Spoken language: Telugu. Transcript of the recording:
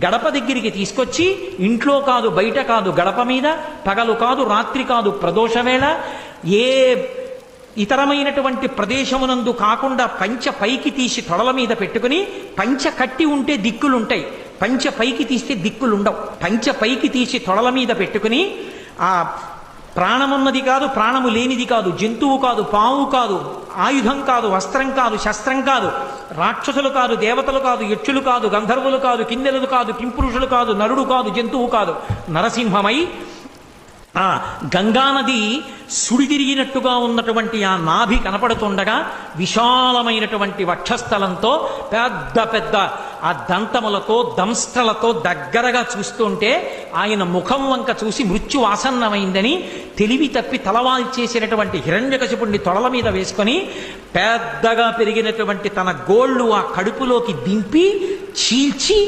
గడప దగ్గరికి తీసుకొచ్చి ఇంట్లో కాదు బయట కాదు గడప మీద పగలు కాదు రాత్రి కాదు ప్రదోషవేళ ఏ ఇతరమైనటువంటి ప్రదేశమునందు కాకుండా పంచ పైకి తీసి తొడల మీద పెట్టుకుని పంచ కట్టి ఉంటే దిక్కులుంటాయి, పంచ పైకి తీస్తే దిక్కులుండవు. పంచ పైకి తీసి తొడల మీద పెట్టుకుని ఆ ప్రాణమున్నది కాదు ప్రాణము లేనిది కాదు, జంతువు కాదు పాము కాదు, ఆయుధం కాదు వస్త్రం కాదు శస్త్రం కాదు, రాక్షసులు కాదు దేవతలు కాదు యక్షులు కాదు గంధర్వులు కాదు కిన్నెరులు కాదు కింపురుషులు కాదు నరుడు కాదు జంతువు కాదు, నరసింహమై ఆ గంగానది సుడితిరిగినట్టుగా ఉన్నటువంటి ఆ నాభి కనపడుతుండగా విశాలమైనటువంటి వక్షస్థలంతో పెద్ద పెద్ద ఆ దంతములతో దంస్ట్రలతో దగ్గరగా చూస్తుంటే ఆయన ముఖం వంక చూసి మృత్యు ఆసన్నమైందని తెలివి తప్పి తలవాల్చేసినటువంటి హిరణ్యకశిపుణ్ణి తొడల మీద వేసుకొని పెద్దగా పెరిగినటువంటి తన గోళ్ళు ఆ కడుపులోకి దింపి చీల్చి